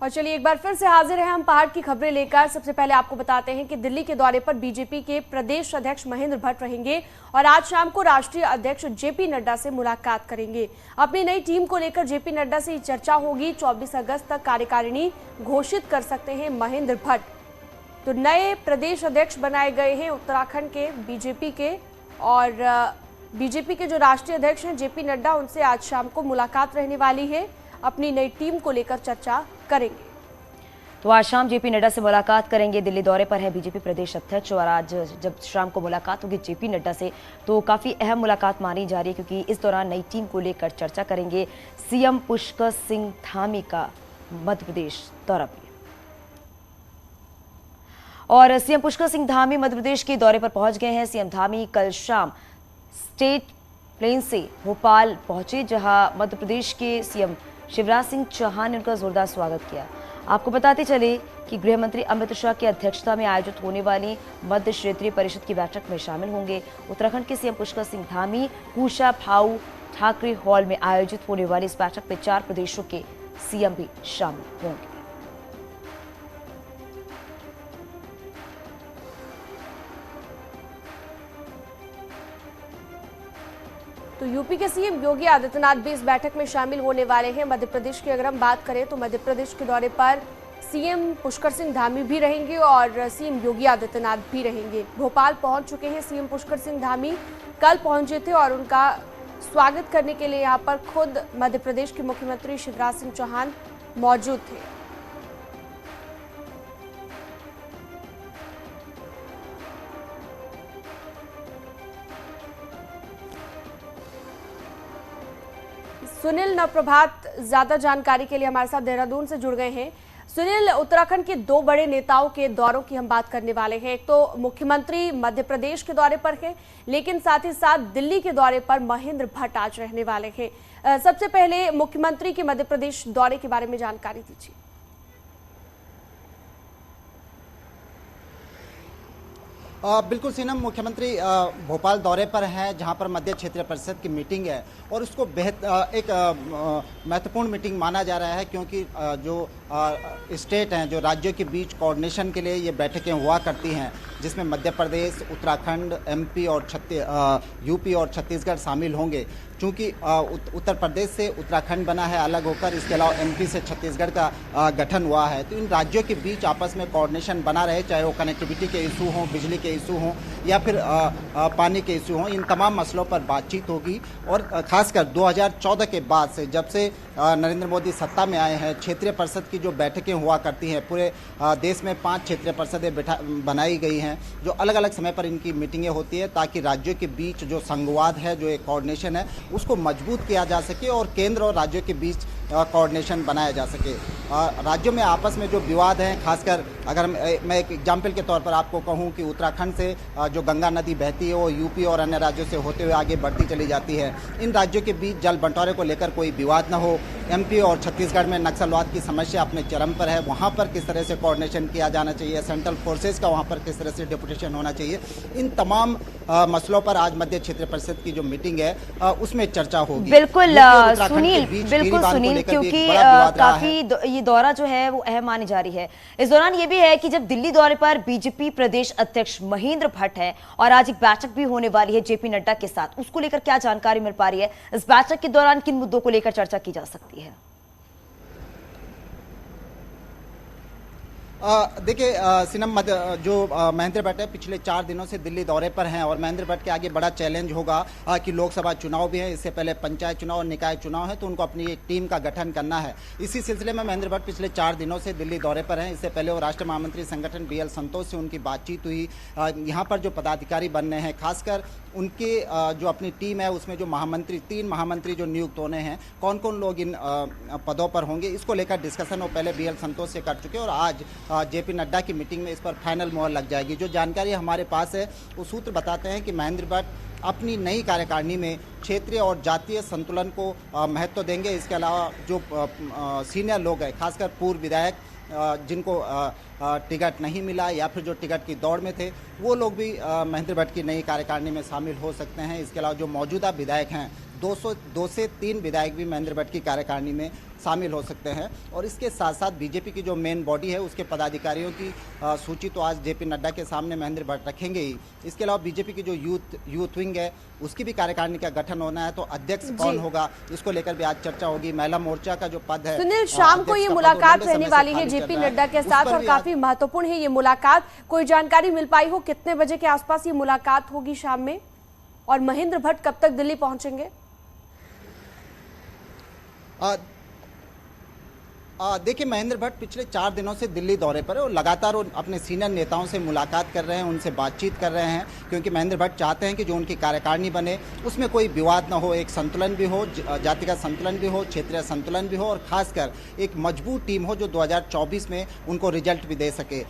और चलिए एक बार फिर से हाजिर हैं हम पहाड़ की खबरें लेकर। सबसे पहले आपको बताते हैं कि दिल्ली के दौरे पर बीजेपी के प्रदेश अध्यक्ष महेंद्र भट्ट रहेंगे और आज शाम को राष्ट्रीय अध्यक्ष जेपी नड्डा से मुलाकात करेंगे। अपनी नई टीम को लेकर जेपी नड्डा से चर्चा होगी। 24 अगस्त तक कार्यकारिणी घोषित कर सकते हैं महेंद्र भट्ट। तो नए प्रदेश अध्यक्ष बनाए गए हैं उत्तराखंड के बीजेपी के, और बीजेपी के जो राष्ट्रीय अध्यक्ष हैं जेपी नड्डा, उनसे आज शाम को मुलाकात रहने वाली है। अपनी नई टीम को लेकर चर्चा करेंगे। तो आज शाम जेपी नड्डा से मुलाकात करेंगे। दिल्ली दौरे पर है बीजेपी प्रदेश अध्यक्ष और आज जब शाम को मुलाकात होगी जेपी नड्डा से, तो काफी अहम मुलाकात मानी जा रही है क्योंकि इस दौरान नई टीम को लेकर चर्चा करेंगे। सीएम पुष्कर सिंह धामी का मध्य प्रदेश दौरा भी, और सीएम पुष्कर सिंह धामी मध्य प्रदेश के दौरे पर पहुंच गए हैं। सीएम धामी कल शाम स्टेट प्लेन से भोपाल पहुंचे, जहां मध्य प्रदेश के सीएम शिवराज सिंह चौहान ने उनका जोरदार स्वागत किया। आपको बताते चले कि गृह मंत्री अमित शाह की अध्यक्षता में आयोजित होने वाली मध्य क्षेत्रीय परिषद की बैठक में शामिल होंगे। उत्तराखंड के सीएम पुष्कर सिंह धामी कुशा फाऊ ठाकरे हॉल में आयोजित होने वाली इस बैठक में 4 प्रदेशों के सीएम भी शामिल होंगे। तो यूपी के सीएम योगी आदित्यनाथ भी इस बैठक में शामिल होने वाले हैं। मध्य प्रदेश की अगर हम बात करें तो मध्य प्रदेश के दौरे पर सीएम पुष्कर सिंह धामी भी रहेंगे और सीएम योगी आदित्यनाथ भी रहेंगे। भोपाल पहुंच चुके हैं सीएम पुष्कर सिंह धामी, कल पहुंचे थे और उनका स्वागत करने के लिए यहां पर खुद मध्य प्रदेश के मुख्यमंत्री शिवराज सिंह चौहान मौजूद थे। सुनील नवप्रभात ज्यादा जानकारी के लिए हमारे साथ देहरादून से जुड़ गए हैं। सुनील, उत्तराखंड के 2 बड़े नेताओं के दौरों की हम बात करने वाले हैं। एक तो मुख्यमंत्री मध्य प्रदेश के दौरे पर है, लेकिन साथ ही साथ दिल्ली के दौरे पर महेंद्र भट्ट आज रहने वाले हैं। सबसे पहले मुख्यमंत्री के मध्य प्रदेश दौरे के बारे में जानकारी दीजिए। बिल्कुल सीनम, मुख्यमंत्री भोपाल दौरे पर हैं जहां पर मध्य क्षेत्रीय परिषद की मीटिंग है और उसको एक महत्वपूर्ण मीटिंग माना जा रहा है क्योंकि जो स्टेट हैं, जो राज्यों के बीच कोऑर्डिनेशन के लिए ये बैठकें हुआ करती हैं, जिसमें मध्य प्रदेश, उत्तराखंड, एमपी और यूपी और छत्तीसगढ़ शामिल होंगे। चूँकि उत्तर प्रदेश से उत्तराखंड बना है अलग होकर, इसके अलावा एमपी से छत्तीसगढ़ का गठन हुआ है, तो इन राज्यों के बीच आपस में कोऑर्डिनेशन बना रहे, चाहे वो कनेक्टिविटी के इशू हों, बिजली के इशू हों या फिर पानी के इशू हों, इन तमाम मसलों पर बातचीत होगी। और खासकर 2014 के बाद से, जब से नरेंद्र मोदी सत्ता में आए हैं, क्षेत्रीय परिषद की जो बैठकें हुआ करती हैं, पूरे देश में 5 क्षेत्रीय परिषदें बनाई गई हैं, जो अलग अलग समय पर इनकी मीटिंगें होती है ताकि राज्यों के बीच जो संघवाद है, जो एक कोऑर्डिनेशन है, उसको मजबूत किया जा सके और केंद्र और राज्यों के बीच कोऑर्डिनेशन बनाया जा सके। राज्यों में आपस में जो विवाद हैं, खासकर अगर मैं एक एग्जाम्पल के तौर पर आपको कहूं कि उत्तराखंड से जो गंगा नदी बहती है वो यूपी और अन्य राज्यों से होते हुए आगे बढ़ती चली जाती है। इन राज्यों के बीच जल बंटवारे को लेकर कोई विवाद न हो। एमपी और छत्तीसगढ़ में नक्सलवाद की समस्या अपने चरम पर है, वहाँ पर किस तरह से कोऑर्डिनेशन किया जाना चाहिए, सेंट्रल फोर्सेज का वहाँ पर किस तरह से डेपुटेशन होना चाहिए, इन तमाम मसलों पर आज मध्य क्षेत्रीय परिषद की जो मीटिंग है उसमें चर्चा होगी। बिल्कुल सुनील, क्योंकि काफी ये दौरा जो है वो अहम मानी जा रही है। इस दौरान ये भी है कि जब दिल्ली दौरे पर बीजेपी प्रदेश अध्यक्ष महेंद्र भट्ट है और आज एक बैठक भी होने वाली है जेपी नड्डा के साथ, उसको लेकर क्या जानकारी मिल पा रही है? इस बैठक के दौरान किन मुद्दों को लेकर चर्चा की जा सकती है? देखिए सीनम, जो महेंद्र भट्ट है पिछले 4 दिनों से दिल्ली दौरे पर हैं और महेंद्र भट्ट के आगे बड़ा चैलेंज होगा कि लोकसभा चुनाव भी है, इससे पहले पंचायत चुनाव और निकाय चुनाव है, तो उनको अपनी एक टीम का गठन करना है। इसी सिलसिले में महेंद्र भट्ट पिछले 4 दिनों से दिल्ली दौरे पर हैं। इससे पहले वो राष्ट्रीय महामंत्री संगठन BL संतोष से उनकी बातचीत हुई। यहाँ पर जो पदाधिकारी बनने हैं, खासकर उनके जो अपनी टीम है उसमें जो 3 महामंत्री जो नियुक्त होने हैं, कौन कौन लोग इन पदों पर होंगे, इसको लेकर डिस्कशन वो पहले BL संतोष से कर चुके और आज जेपी नड्डा की मीटिंग में इस पर फाइनल मोहर लग जाएगी। जो जानकारी हमारे पास है वो सूत्र बताते हैं कि महेंद्र भट्ट अपनी नई कार्यकारिणी में क्षेत्रीय और जातीय संतुलन को महत्व देंगे। इसके अलावा जो सीनियर लोग हैं, खासकर पूर्व विधायक जिनको टिकट नहीं मिला या फिर जो टिकट की दौड़ में थे, वो लोग भी महेंद्र भट्ट की नई कार्यकारिणी में शामिल हो सकते हैं। इसके अलावा जो मौजूदा विधायक हैं 2 से 3 विधायक भी महेंद्र भट्ट की कार्यकारिणी में शामिल हो सकते हैं। और इसके साथ साथ बीजेपी की जो मेन बॉडी है उसके पदाधिकारियों की सूची तो आज जेपी नड्डा के सामने महेंद्र भट्ट रखेंगे ही। इसके अलावा बीजेपी की जो यूथ विंग है उसकी भी कार्यकारिणी का गठन होना है, तो अध्यक्ष कौन होगा इसको लेकर भी आज चर्चा होगी। महिला मोर्चा का जो पद है, सुनील, शाम को ये मुलाकात रहने वाली है जेपी नड्डा के साथ और काफी महत्वपूर्ण है ये मुलाकात। कोई जानकारी मिल पाई हो कितने बजे के आसपास ये मुलाकात होगी शाम में, और महेंद्र भट्ट कब तक दिल्ली पहुंचेंगे? देखिए, महेंद्र भट्ट पिछले 4 दिनों से दिल्ली दौरे पर है और लगातार वो अपने सीनियर नेताओं से मुलाकात कर रहे हैं, उनसे बातचीत कर रहे हैं, क्योंकि महेंद्र भट्ट चाहते हैं कि जो उनकी कार्यकारिणी बने उसमें कोई विवाद न हो, एक संतुलन भी हो, जातिगत संतुलन भी हो, क्षेत्रीय संतुलन भी हो और खासकर एक मजबूत टीम हो जो 2024 में उनको रिजल्ट भी दे सके।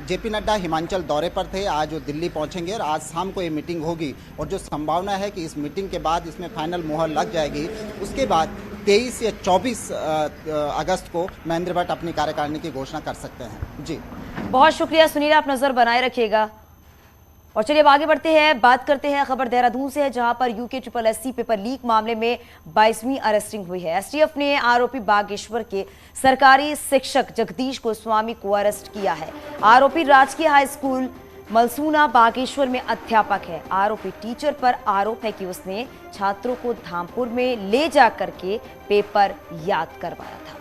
जेपी नड्डा हिमाचल दौरे पर थे, आज वो दिल्ली पहुँचेंगे और आज शाम को ये मीटिंग होगी और जो संभावना है कि इस मीटिंग के बाद इसमें फाइनल मुहर लग जाएगी। उसके बाद 23 या 24 अगस्त को महेंद्र भट्ट अपनी कार्यकारिणी की घोषणा कर सकते हैं। जी, बहुत शुक्रिया सुनील, आप नजर बनाए रखिएगा। और चलिए अब आगे बढ़ते हैं, बात करते हैं खबर देहरादून से है, जहां पर यूके SSSC पेपर लीक मामले में 22वीं अरेस्टिंग हुई है। एसटीएफ ने आरोपी बागेश्वर के सरकारी शिक्षक जगदीश गोस्वामी को अरेस्ट किया है। आरोपी राजकीय हाई स्कूल मलसूना बागेश्वर में अध्यापक है। आरोपी टीचर पर आरोप है कि उसने छात्रों को धामपुर में ले जाकर के पेपर याद करवाया था।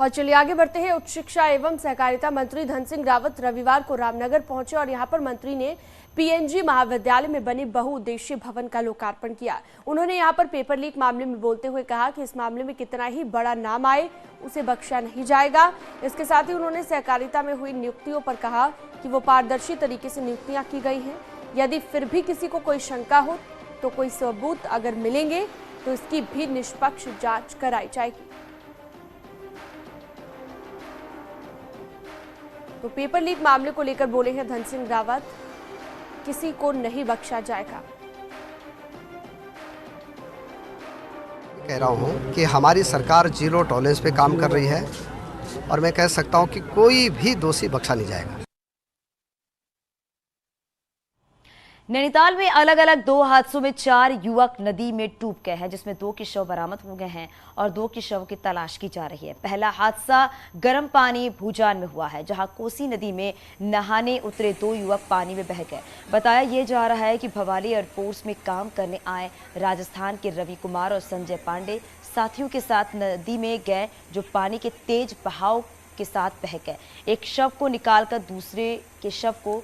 और चलिए आगे बढ़ते हैं। उच्च शिक्षा एवं सहकारिता मंत्री धन सिंह रावत रविवार को रामनगर पहुंचे और यहां पर मंत्री ने पीएनजी महाविद्यालय में बने बहुउद्देशीय भवन का लोकार्पण किया। उन्होंने यहां पर पेपर लीक मामले में बोलते हुए कहा कि इस मामले में कितना ही बड़ा नाम आए उसे बख्शा नहीं जाएगा। इसके साथ ही उन्होंने सहकारिता में हुई नियुक्तियों पर कहा कि वो पारदर्शी तरीके से नियुक्तियां की गई हैं। यदि फिर भी किसी को कोई शंका हो तो कोई सबूत अगर मिलेंगे तो इसकी भी निष्पक्ष जांच कराई जाएगी। तो पेपर लीक मामले को लेकर बोले हैं धन सिंह रावत, किसी को नहीं बख्शा जाएगा। कह रहा हूं कि हमारी सरकार जीरो टॉलरेंस पे काम कर रही है और मैं कह सकता हूं कि कोई भी दोषी बख्शा नहीं जाएगा। नैनीताल में अलग अलग 2 हादसों में 4 युवक नदी में डूब गए हैं, जिसमें 2 के शव बरामद हो गए हैं और 2 के शव की तलाश की जा रही है। पहला हादसा गर्म पानी भूजान में हुआ है, जहां कोसी नदी में नहाने उतरे 2 युवक पानी में बह गए। बताया यह जा रहा है कि भवाली एयरफोर्स में काम करने आए राजस्थान के रवि कुमार और संजय पांडे साथियों के साथ नदी में गए, जो पानी के तेज बहाव के साथ बह गए। एक शव को निकालकर दूसरे के शव को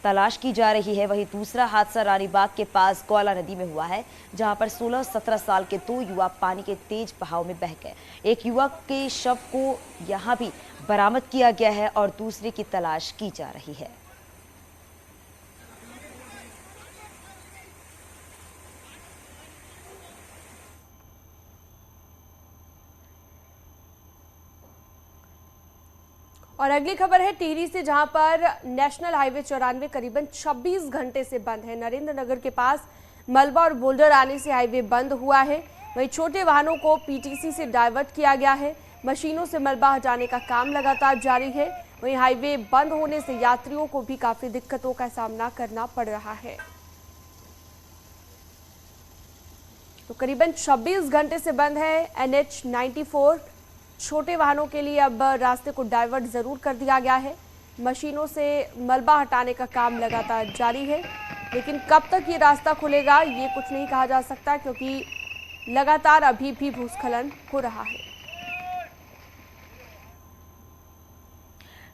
तलाश की जा रही है। वहीं दूसरा हादसा रानीबाग के पास गौला नदी में हुआ है, जहां पर 16-17 साल के 2 युवा पानी के तेज बहाव में बह गए। एक युवक के शव को यहां भी बरामद किया गया है और दूसरे की तलाश की जा रही है। और अगली खबर है टिहरी से, जहां पर नेशनल हाईवे 94 करीबन 26 घंटे से बंद है। नरेंद्र नगर के पास मलबा और बोल्डर आने से हाईवे बंद हुआ है। वहीं छोटे वाहनों को पीटीसी से डाइवर्ट किया गया है। मशीनों से मलबा हटाने का काम लगातार जारी है। वहीं हाईवे बंद होने से यात्रियों को भी काफी दिक्कतों का सामना करना पड़ रहा है। तो करीबन 26 घंटे से बंद है NH 94। छोटे वाहनों के लिए अब रास्ते को डाइवर्ट जरूर कर दिया गया है। मशीनों से मलबा हटाने का काम लगातार जारी है, लेकिन कब तक ये रास्ता खुलेगा ये कुछ नहीं कहा जा सकता, क्योंकि लगातार अभी भी भूस्खलन हो रहा है।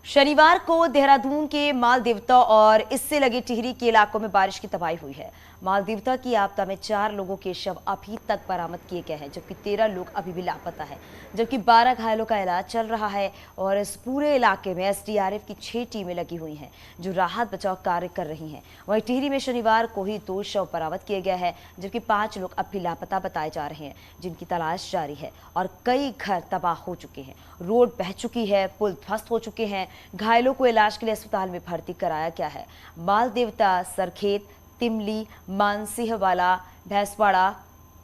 शनिवार को देहरादून के मालदेवता और इससे लगे टिहरी के इलाकों में बारिश की तबाही हुई है। मालदेवता की आपदा में 4 लोगों के शव अभी तक बरामद किए गए हैं, जबकि 13 लोग अभी भी लापता है, जबकि 12 घायलों का इलाज चल रहा है। और इस पूरे इलाके में SDRF की 6 टीमें लगी हुई हैं, जो राहत बचाव कार्य कर रही हैं। वहीं टिहरी में शनिवार को ही 2 शव बरामद किए गए हैं, जबकि 5 लोग अब भी लापता बताए जा रहे हैं, जिनकी तलाश जारी है। और कई घर तबाह हो चुके हैं, रोड बह चुकी है, पुल ध्वस्त हो चुके हैं। घायलों को इलाज के लिए अस्पताल में भर्ती कराया गया है। मालदेवता, सरखेत, तिमली, मानसिंहवाला, भैंसवाड़ा,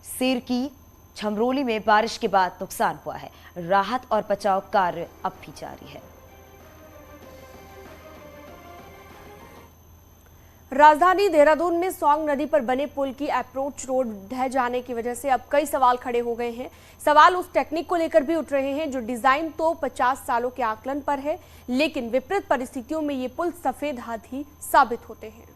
सिरकी, छमरोली में बारिश के बाद नुकसान हुआ है। राहत और बचाव कार्य अब भी जारी है। राजधानी देहरादून में सौंग नदी पर बने पुल की अप्रोच रोड ढह जाने की वजह से अब कई सवाल खड़े हो गए हैं। सवाल उस टेक्निक को लेकर भी उठ रहे हैं जो डिजाइन तो 50 सालों के आकलन पर है, लेकिन विपरीत परिस्थितियों में ये पुल सफेद हाथी साबित होते हैं।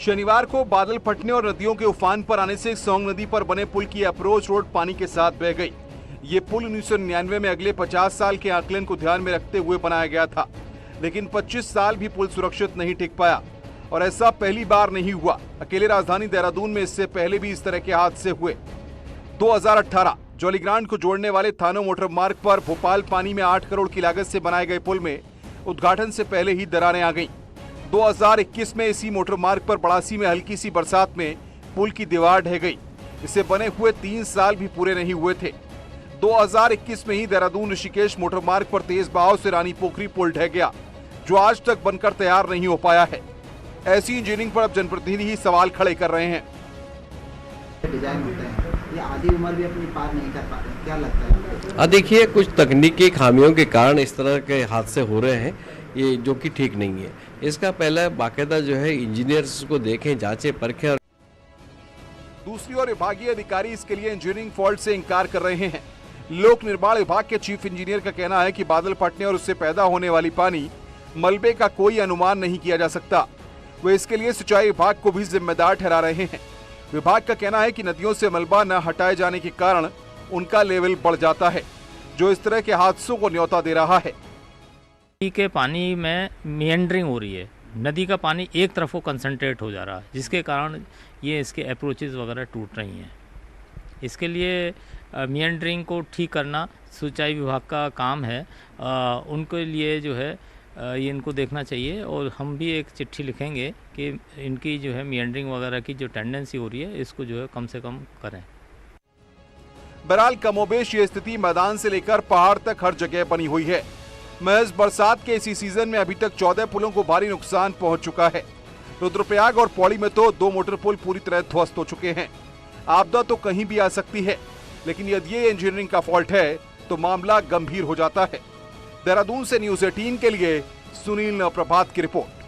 शनिवार को बादल फटने और नदियों के उफान पर आने से सौंग नदी पर बने पुल की अप्रोच रोड पानी के साथ बह गई। ये पुल 1999 में अगले 50 साल के आकलन को ध्यान में रखते हुए बनाया गया था, लेकिन 25 साल भी पुल सुरक्षित नहीं टिक पाया और ऐसा पहली बार नहीं हुआ। अकेले राजधानी देहरादून में इससे पहले भी इस तरह के हादसे हुए। 2018 जौलीग्रांट को जोड़ने वाले थानो मोटर मार्ग पर भोपाल पानी में 8 करोड़ की लागत से बनाए गए पुल में उद्घाटन से पहले ही दरारें आ गईं। 2021 में इसी मोटर मार्ग पर बड़ासी में हल्की सी बरसात में पुल की दीवार ढह गई। इसे बने हुए 3 साल भी पूरे नहीं हुए थे। 2021 में ही देहरादून ऋषिकेश मोटर मार्ग पर तेज बहाव से रानी पोखरी पुल ढह गया, जो आज तक बनकर तैयार नहीं हो पाया है। ऐसी इंजीनियरिंग पर अब जनप्रतिनिधि ही सवाल खड़े कर रहे हैं। डिजाइन होते हैं, ये आधी उम्र भी अपनी पार नहीं कर पाते, क्या लगता है? देखिए, कुछ तकनीकी खामियों के कारण इस तरह के हादसे हो रहे हैं, ये जो कि ठीक नहीं है। इसका पहला बाकायदा जो है इंजीनियर्स को देखें, जांचें, परखें। दूसरी ओर विभागीय अधिकारी इसके लिए इंजीनियरिंग फॉल्ट से इंकार कर रहे हैं। लोक निर्माण विभाग के चीफ इंजीनियर का कहना है कि बादल फटने और उससे पैदा होने वाली पानी मलबे का कोई अनुमान नहीं किया जा सकता। वे इसके लिए सिंचाई विभाग को भी जिम्मेदार ठहरा रहे हैं। विभाग का कहना है कि नदियों से मलबा न हटाए जाने के कारण उनका लेवल बढ़ जाता है, जो इस तरह के हादसों को न्योता दे रहा है। नदी के पानी में मिएंडरिंग हो रही है, नदी का पानी एक तरफ को कंसंट्रेट हो जा रहा है, जिसके कारण ये इसके अप्रोचेस वगैरह टूट रही हैं। इसके लिए मिएंडरिंग को ठीक करना सिंचाई विभाग का काम है। उनके लिए जो है ये इनको देखना चाहिए और हम भी एक चिट्ठी लिखेंगे कि इनकी जो है मिएंडरिंग वगैरह की जो टेंडेंसी हो रही है इसको जो है कम से कम करें। बहरहाल कमोबेश ये स्थिति मैदान से लेकर पहाड़ तक हर जगह बनी हुई है। महज बरसात के इसी सीजन में अभी तक 14 पुलों को भारी नुकसान पहुंच चुका है। रुद्रप्रयाग और पौड़ी में तो 2 मोटर पुल पूरी तरह ध्वस्त हो चुके हैं। आपदा तो कहीं भी आ सकती है, लेकिन यदि ये इंजीनियरिंग का फॉल्ट है तो मामला गंभीर हो जाता है। देहरादून से न्यूज़ 18 के लिए सुनील नवप्रभात की रिपोर्ट।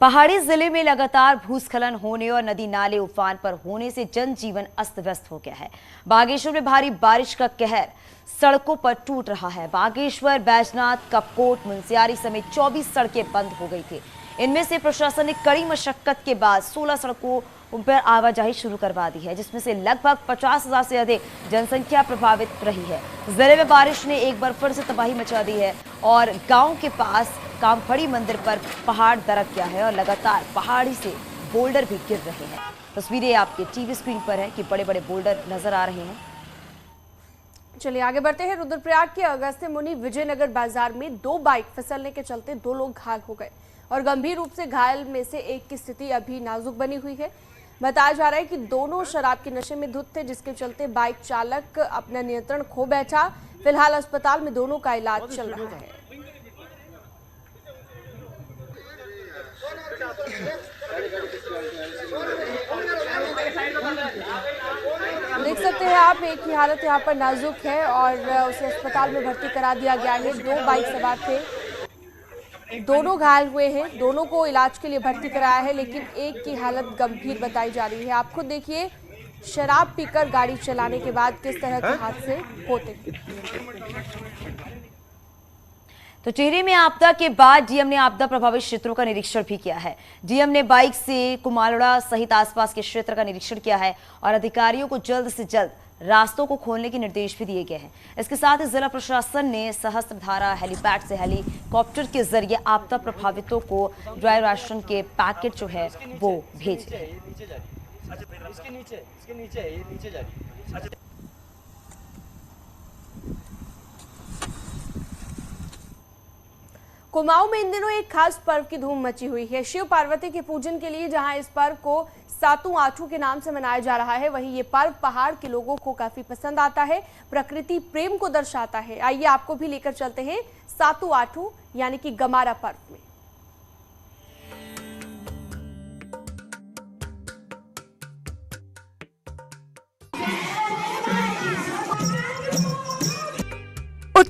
पहाड़ी जिले में लगातार भूस्खलन होने और नदी नाले उफान पर होने से जनजीवन अस्त व्यस्त हो गया है। बागेश्वर में भारी बारिश का कहर सड़कों पर टूट रहा है। बागेश्वर, बैजनाथ, कपकोट, मुंसियारी समेत 24 सड़कें बंद हो गई थी। इनमें से प्रशासन ने कड़ी मशक्कत के बाद 16 सड़कों पर आवाजाही शुरू करवा दी है, जिसमें से लगभग 50,000 से अधिक जनसंख्या प्रभावित रही है। जिले में बारिश ने एक बार फिर से तबाही मचा दी है और गांव के पास कामखड़ी मंदिर पर पहाड़ दरक गया है और लगातार पहाड़ी से बोल्डर भी गिर रहे हैं। तस्वीरें आपके टीवी स्क्रीन पर है कि बड़े बड़े बोल्डर नजर आ रहे हैं। चलिए आगे बढ़ते हैं। रुद्रप्रयाग के अगस्त्य मुनि विजयनगर बाजार में 2 बाइक फिसलने के चलते 2 लोग घायल हो गए और गंभीर रूप से घायल में से एक की स्थिति अभी नाजुक बनी हुई है। बताया जा रहा है कि दोनों शराब के नशे में धुत थे, जिसके चलते बाइक चालक अपना नियंत्रण खो बैठा। फिलहाल अस्पताल में दोनों का इलाज चल रहा है। देख सकते हैं आप, एक की हालत यहाँ पर नाजुक है और उसे अस्पताल में भर्ती करा दिया गया है। 2 बाइक सवार थे, दोनों घायल हुए हैं, दोनों को इलाज के लिए भर्ती कराया है, लेकिन एक की हालत गंभीर बताई जा रही है। आप खुद देखिए, शराब पीकर गाड़ी चलाने के बाद किस तरह के हादसे होते हैं। तो टिहरी में आपदा के बाद डीएम ने आपदा प्रभावित क्षेत्रों का निरीक्षण भी किया है। डीएम ने बाइक से कुमारड़ा सहित आसपास के क्षेत्र का निरीक्षण किया है और अधिकारियों को जल्द से जल्द रास्तों को खोलने के निर्देश भी दिए गए हैं। इसके साथ ही जिला प्रशासन ने सहस्त्रधारा हेलीपैड से हेलीकॉप्टर के जरिए आपदा प्रभावितों को ड्राई राशन के पैकेट जो है वो भेजे। कुमाऊं में इन दिनों एक खास पर्व की धूम मची हुई है। शिव पार्वती के पूजन के लिए जहां इस पर्व को सातु आठू के नाम से मनाया जा रहा है, वहीं ये पर्व पहाड़ के लोगों को काफी पसंद आता है, प्रकृति प्रेम को दर्शाता है। आइए आपको भी लेकर चलते हैं सातु आठू यानी कि गमारा पर्व में।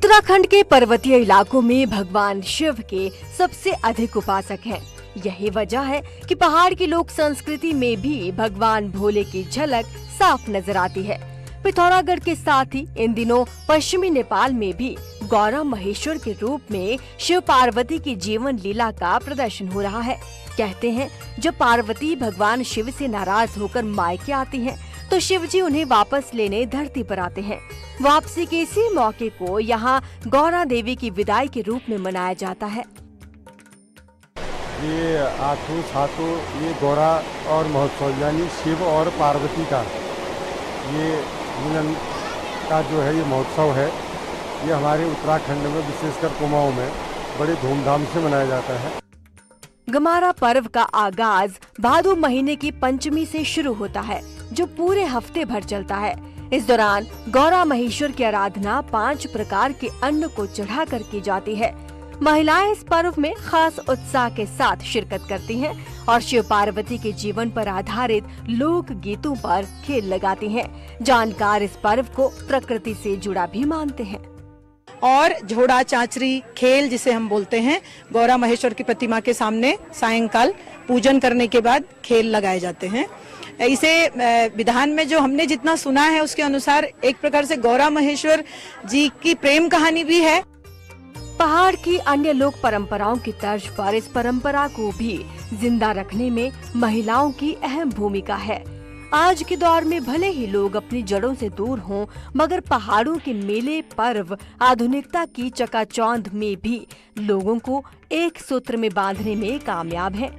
उत्तराखंड के पर्वतीय इलाकों में भगवान शिव के सबसे अधिक उपासक हैं। यही वजह है कि पहाड़ की लोक संस्कृति में भी भगवान भोले की झलक साफ नजर आती है। पिथौरागढ़ के साथ ही इन दिनों पश्चिमी नेपाल में भी गौरा महेश्वर के रूप में शिव पार्वती की जीवन लीला का प्रदर्शन हो रहा है। कहते हैं जब पार्वती भगवान शिव से नाराज होकर मायके आती हैं, तो शिव जी उन्हें वापस लेने धरती पर आते हैं। वापसी के इसी मौके को यहाँ गौरा देवी की विदाई के रूप में मनाया जाता है। ये आठों सातों ये गौरा और महोत्सव यानी शिव और पार्वती का ये मिलन का जो है ये महोत्सव है, ये हमारे उत्तराखंड में विशेषकर कुमाऊं में बड़े धूमधाम से मनाया जाता है। गमारा पर्व का आगाज भादो महीने की पंचमी से शुरू होता है, जो पूरे हफ्ते भर चलता है। इस दौरान गौरा महेश्वर की आराधना 5 प्रकार के अन्न को चढ़ा कर की जाती है। महिलाएं इस पर्व में खास उत्साह के साथ शिरकत करती हैं और शिव पार्वती के जीवन पर आधारित लोक गीतों पर खेल लगाती हैं। जानकार इस पर्व को प्रकृति से जुड़ा भी मानते हैं। और झोड़ा चांचरी खेल जिसे हम बोलते हैं, गौरा महेश्वर की प्रतिमा के सामने सायंकाल पूजन करने के बाद खेल लगाए जाते हैं। इसे विधान में जो हमने जितना सुना है उसके अनुसार एक प्रकार से गौरा महेश्वर जी की प्रेम कहानी भी है। पहाड़ की अन्य लोक परंपराओं की तर्ज पर इस परंपरा को भी जिंदा रखने में महिलाओं की अहम भूमिका है। आज के दौर में भले ही लोग अपनी जड़ों से दूर हों, मगर पहाड़ों के मेले पर्व आधुनिकता की चकाचौंध में भी लोगों को एक सूत्र में बांधने में कामयाब हैं।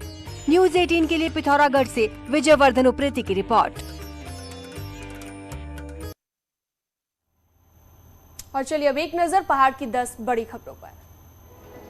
न्यूज़ 18 के लिए पिथौरागढ़ से विजयवर्धन उप्रेती की रिपोर्ट। और चलिए अब एक नजर पहाड़ की 10 बड़ी खबरों पर।